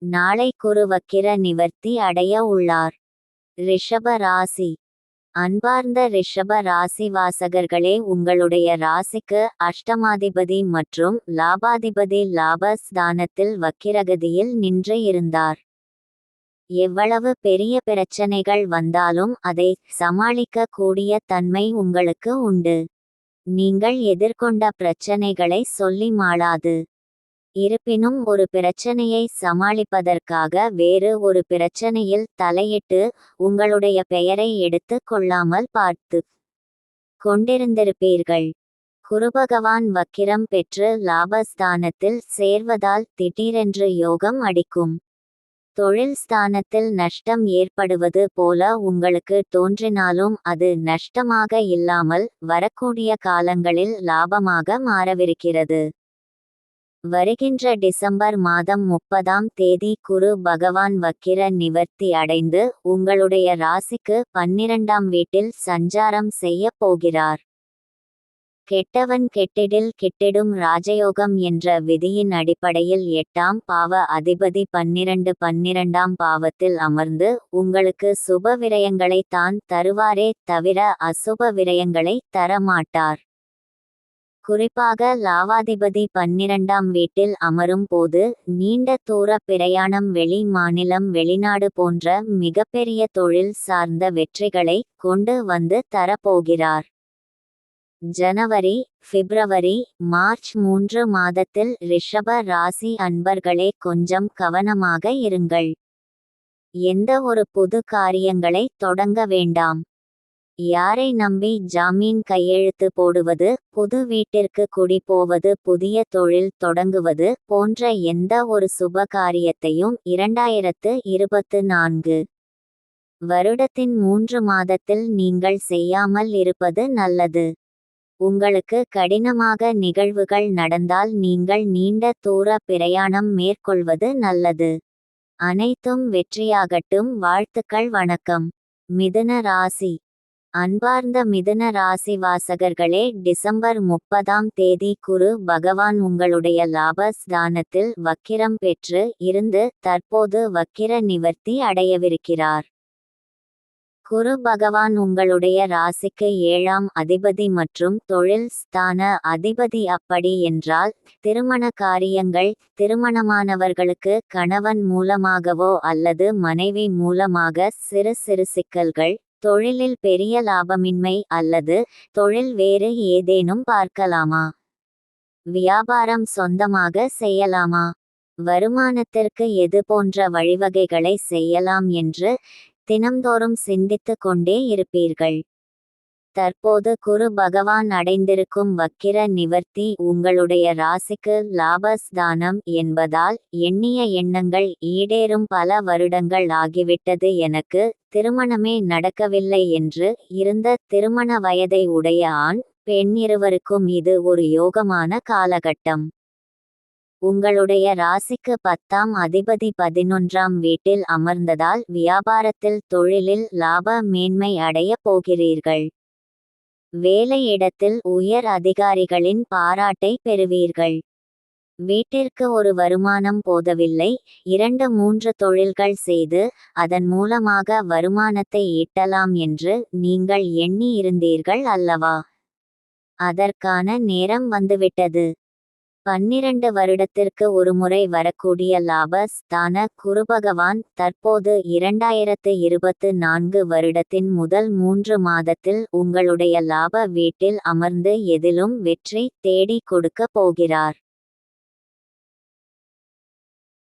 நாளை குரு வக்கிர நிவர்த்தி அடைய உள்ளார். ரிஷப ராசி. அன்பார்ந்த ரிஷப ராசி வாசகர்களே, உங்களுடைய ராசிக்கு அஷ்டமாதிபதி மற்றும் லாபாதிபதி லாபஸ்தானத்தில் வக்கிரகதியில் நின்று இருந்தார். எவ்வளவு பெரிய பிரச்சனைகள் வந்தாலும் அதை சமாளிக்க கூடிய தன்மை உங்களுக்கு உண்டு. நீங்கள் எதிர்கொண்ட பிரச்சனைகளை சொல்லி மாளாது. இருப்பினும் ஒரு பிரச்சனையை சமாளிப்பதற்காக வேறு ஒரு பிரச்சனையில் தலையிட்டு உங்களுடைய பெயரை எடுத்து கொள்ளாமல் பார்த்து கொண்டிருந்திருப்பீர்கள். குருபகவான் வக்கிரம் பெற்று லாபஸ்தானத்தில் சேர்வதால் திடீரென்று யோகம் அடிக்கும். தொழில் ஸ்தானத்தில் நஷ்டம் ஏற்படுவது போல உங்களுக்கு தோன்றினாலும் அது நஷ்டமாக இல்லாமல் வரக்கூடிய காலங்களில் லாபமாக மாறவிருக்கிறது. வருகின்ற டிசம்பர் மாதம் 30ஆம் தேதி குரு பகவான் வக்கிர நிவர்த்தி அடைந்து உங்களுடைய ராசிக்கு 12ஆம் வீட்டில் சஞ்சாரம் செய்ய போகிறார். கெட்டவன் கெட்டிடில் கிட்டிடும் ராஜயோகம் என்ற விதியின் அடிப்படையில் 8ஆம் பாவ அதிபதி 12ஆம் பாவத்தில் அமர்ந்து உங்களுக்கு சுப விரயங்களை தான் தருவாரே தவிர அசுப விரயங்களை தரமாட்டார். குறிப்பாக லாவாதிபதி 12ஆம் வீட்டில் அமரும் போது நீண்ட தூர பிரயாணம், வெளி மாநிலம், வெளிநாடு போன்ற மிகப்பெரிய தொழில் சார்ந்த வெற்றிகளை கொண்டு வந்து தரப்போகிறார். ஜனவரி, பிப்ரவரி, மார்ச் 3 மாதத்தில் ரிஷப ராசி அன்பர்களே கொஞ்சம் கவனமாக இருங்கள். எந்த ஒரு புது காரியங்களை தொடங்க வேண்டாம். யாரை நம்பி ஜாமீன் கையெழுத்து போடுவது, புது வீட்டிற்கு குடி போவது, புதிய தொழில் தொடங்குவது போன்ற எந்த ஒரு சுப காரியத்தையும் 2024 வருடத்தின் 3 மாதத்தில் நீங்கள் செய்யாமல் இருப்பது நல்லது. உங்களுக்கு கடினமாக நிகழ்வுகள் நடந்தால் நீங்கள் நீண்ட தூர பிரயாணம் மேற்கொள்வது நல்லது. அனைத்தும் வெற்றியாகட்டும். வாழ்த்துக்கள். வணக்கம். மிதுன ராசி. அன்பார்ந்த மிதுன ராசி வாசகர்களே, டிசம்பர் 30ஆம் தேதி குரு பகவான் உங்களுடைய லாபஸ்தானத்தில் வக்கிரம் பெற்று இருந்து தற்போது வக்கிர நிவர்த்தி அடையவிருக்கிறார். குரு பகவான் உங்களுடைய ராசிக்கு 7ஆம் அதிபதி மற்றும் தொழில் ஸ்தான அதிபதி. அப்படி என்றால் திருமண காரியங்கள், திருமணமானவர்களுக்கு கணவன் மூலமாகவோ அல்லது மனைவி மூலமாக சிறு சிறு சிக்கல்கள், தொழிலில் பெரிய லாபமின்மை அல்லது தொழில் வேறு ஏதேனும் பார்க்கலாமா? வியாபாரம் சொந்தமாக செய்யலாமா? வருமானத்திற்கு எது போன்ற வழிவகைகளை செய்யலாம் என்று தினம்தோறும் சிந்தித்து கொண்டே இருப்பீர்கள். தற்போது குரு பகவான் அடைந்திருக்கும் வக்கிர நிவர்த்தி உங்களுடைய ராசிக்கு லாபஸ்தானம் என்பதால் எண்ணிய எண்ணங்கள் ஈடேறும். பல வருடங்கள் ஆகிவிட்டது, எனக்கு திருமணமே நடக்கவில்லை என்று இருந்த திருமண வயதை உடைய ஆண், பெண் இருவருக்கும் இது ஒரு யோகமான காலகட்டம். உங்களுடைய ராசிக்கு 10ஆம் அதிபதி 11ஆம் வீட்டில் அமர்ந்ததால் வியாபாரத்தில், தொழிலில் லாப மேன்மை அடைய போகிறீர்கள். வேலையிடத்தில் உயர் அதிகாரிகளின் பாராட்டை பெறுவீர்கள். வீட்டிற்கு ஒரு வருமானம் போதவில்லை, 2-3 தொழில்கள் செய்து அதன் மூலமாக வருமானத்தை ஈட்டலாம் என்று நீங்கள் எண்ணி இருந்தீர்கள் அல்லவா? அதற்கான நேரம் வந்துவிட்டது. 12 வருடத்திற்கு ஒருமுறை வரக்கூடிய லாபஸ்தான குருபகவான் தற்போது 2024 வருடத்தின் முதல் 3 மாதத்தில் உங்களுடைய லாப வீட்டில் அமர்ந்து எதிலும் வெற்றி தேடி கொடுக்க போகிறார்.